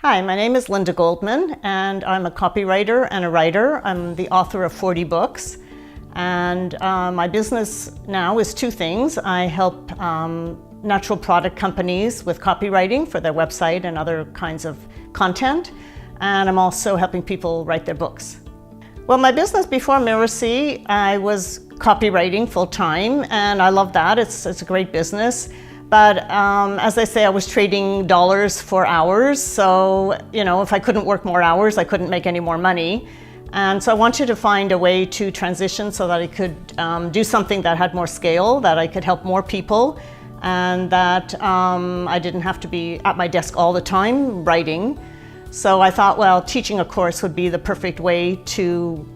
Hi, my name is Lynda Goldman, and I'm a copywriter and a writer. I'm the author of 40 books. And my business now is two things. I help natural product companies with copywriting for their website and other kinds of content. And I'm also helping people write their books. Well, my business before Mirasee, I was copywriting full-time, and I love that. It's a great business. But as I say, I was trading dollars for hours. So, if I couldn't work more hours, I couldn't make any more money. And so I wanted to find a way to transition so that I could do something that had more scale, that I could help more people, and that I didn't have to be at my desk all the time writing. So I thought, well, teaching a course would be the perfect way to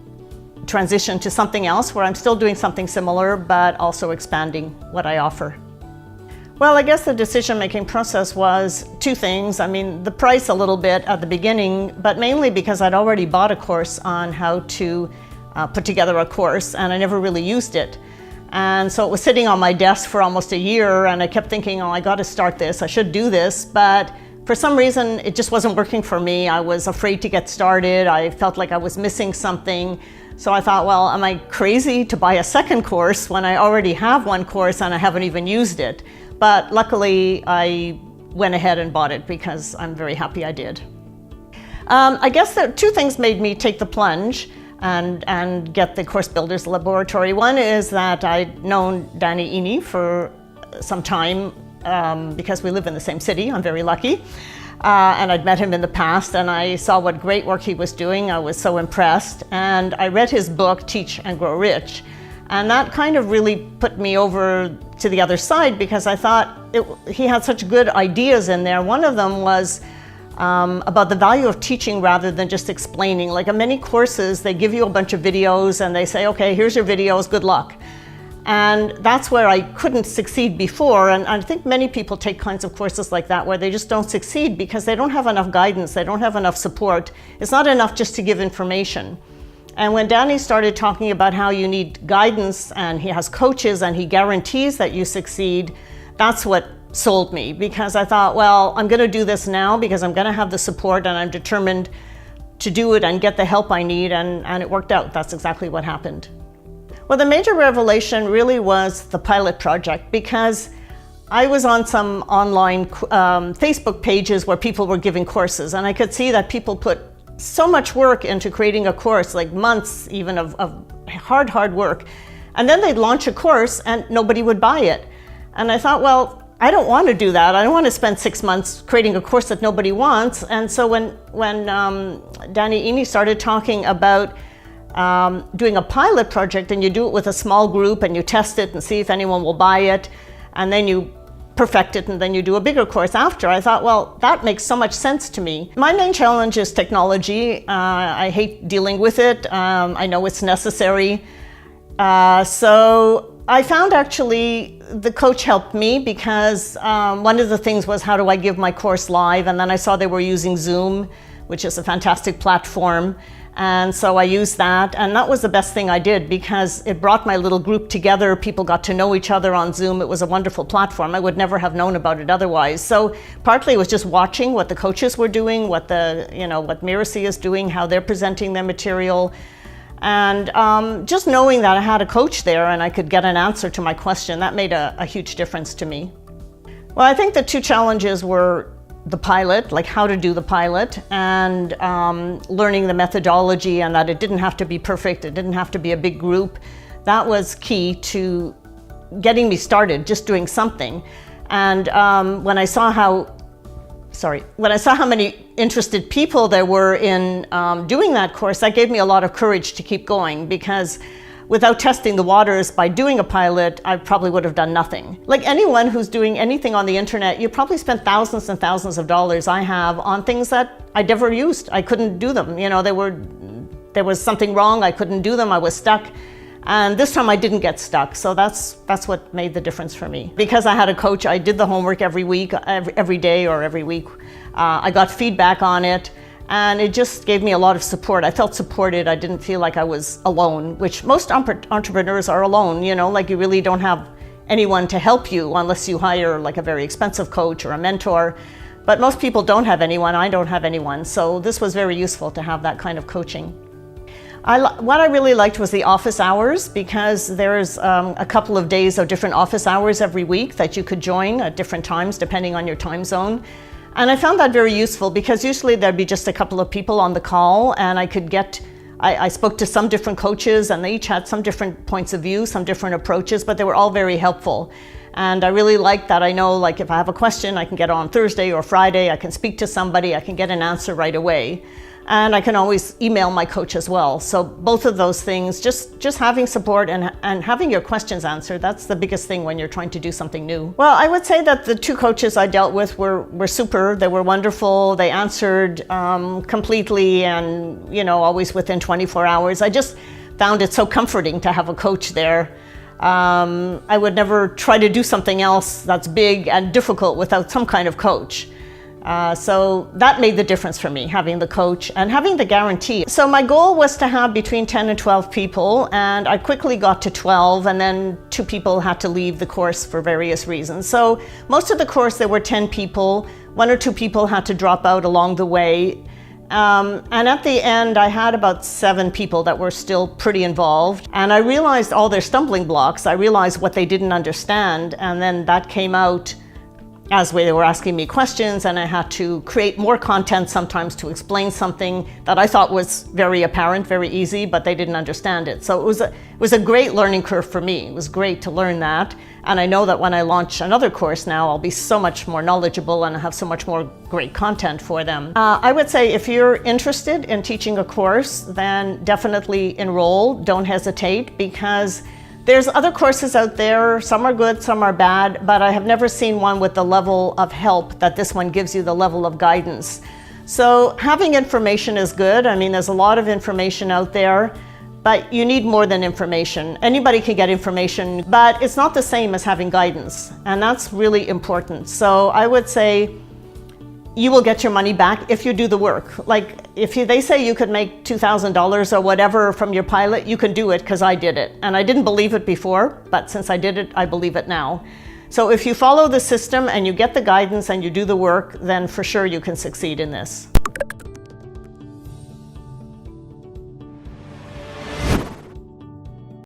transition to something else where I'm still doing something similar, but also expanding what I offer. Well, I guess the decision-making process was two things. I mean, the price a little bit at the beginning, but mainly because I'd already bought a course on how to put together a course, and I never really used it. And so it was sitting on my desk for almost a year, and I kept thinking, oh, I got to start this, I should do this, but for some reason, it just wasn't working for me. I was afraid to get started. I felt like I was missing something. So I thought, well, am I crazy to buy a second course when I already have one course and I haven't even used it? But luckily, I went ahead and bought it because I'm very happy I did. I guess there two things made me take the plunge and get the Course Builders Laboratory. One is that I'd known Danny Iny for some time because we live in the same city. I'm very lucky. And I'd met him in the past, and I saw what great work he was doing. I was so impressed. And I read his book, Teach and Grow Rich. And that kind of really put me over to the other side because I thought he had such good ideas in there. One of them was about the value of teaching rather than just explaining. Like in many courses, they give you a bunch of videos and they say, okay, here's your videos, good luck. And that's where I couldn't succeed before. And I think many people take kinds of courses like that where they just don't succeed because they don't have enough guidance, they don't have enough support. It's not enough just to give information. And when Danny started talking about how you need guidance and he has coaches and he guarantees that you succeed, that's what sold me because I thought, well, I'm going to do this now because I'm going to have the support and I'm determined to do it and get the help I need, and it worked out. That's exactly what happened. Well, the major revelation really was the pilot project because I was on some online Facebook pages where people were giving courses, and I could see that people put so much work into creating a course, like months even of hard work. And then they'd launch a course and nobody would buy it. And I thought, well, I don't want to do that. I don't want to spend 6 months creating a course that nobody wants. And so when Danny Iny started talking about doing a pilot project, and you do it with a small group and you test it and see if anyone will buy it, and then you perfect it, and then you do a bigger course after. I thought, well, that makes so much sense to me. My main challenge is technology. I hate dealing with it. I know it's necessary. So I found actually the coach helped me because one of the things was, how do I give my course live? And then I saw they were using Zoom, which is a fantastic platform. And so I used that, and that was the best thing I did because it brought my little group together. People got to know each other on Zoom. It was a wonderful platform. I would never have known about it otherwise. So partly it was just watching what the coaches were doing, what Mirasee is doing, how they're presenting their material, and just knowing that I had a coach there and I could get an answer to my question. That made a huge difference to me. Well, I think the two challenges were the pilot, like how to do the pilot, and learning the methodology, and that it didn't have to be perfect, it didn't have to be a big group. That was key to getting me started, just doing something. And when I saw how many interested people there were in doing that course, that gave me a lot of courage to keep going, because without testing the waters by doing a pilot, I probably would have done nothing. Like anyone who's doing anything on the internet, you probably spent thousands and thousands of dollars I have on things that I never used. I couldn't do them. There was something wrong, I couldn't do them, I was stuck. And this time I didn't get stuck, so that's what made the difference for me. Because I had a coach, I did the homework every week, every day or every week. I got feedback on it. And it just gave me a lot of support. I felt supported. I didn't feel like I was alone, which most entrepreneurs are alone, like you really don't have anyone to help you unless you hire like a very expensive coach or a mentor. But most people don't have anyone. I don't have anyone. So this was very useful to have that kind of coaching. What I really liked was the office hours, because there's a couple of days of different office hours every week that you could join at different times depending on your time zone. And I found that very useful because usually there'd be just a couple of people on the call, and I spoke to some different coaches, and they each had some different points of view, some different approaches, but they were all very helpful. And I really like that. I know, like, if I have a question, I can get on Thursday or Friday, I can speak to somebody, I can get an answer right away. And I can always email my coach as well. So both of those things, just having support and having your questions answered, that's the biggest thing when you're trying to do something new. Well, I would say that the two coaches I dealt with were super. They were wonderful. They answered completely and, always within 24 hours. I just found it so comforting to have a coach there. I would never try to do something else that's big and difficult without some kind of coach. So that made the difference for me, having the coach and having the guarantee. So my goal was to have between 10 and 12 people, and I quickly got to 12, and then 2 people had to leave the course for various reasons. So most of the course there were 10 people, 1 or 2 people had to drop out along the way. And at the end, I had about 7 people that were still pretty involved. And I realized all their stumbling blocks. I realized what they didn't understand. And then that came out as they were asking me questions, and I had to create more content sometimes to explain something that I thought was very apparent, very easy, but they didn't understand it. So it was a great learning curve for me. It was great to learn that. And I know that when I launch another course now, I'll be so much more knowledgeable and have so much more great content for them. I would say if you're interested in teaching a course, then definitely enroll. Don't hesitate, because there's other courses out there. Some are good, some are bad, but I have never seen one with the level of help that this one gives you, the level of guidance. So having information is good. I mean, there's a lot of information out there, but you need more than information. Anybody can get information, but it's not the same as having guidance, and that's really important. So I would say you will get your money back if you do the work. Like, if they say you could make $2,000 or whatever from your pilot, you can do it, because I did it. And I didn't believe it before, but since I did it, I believe it now. So if you follow the system and you get the guidance and you do the work, then for sure you can succeed in this.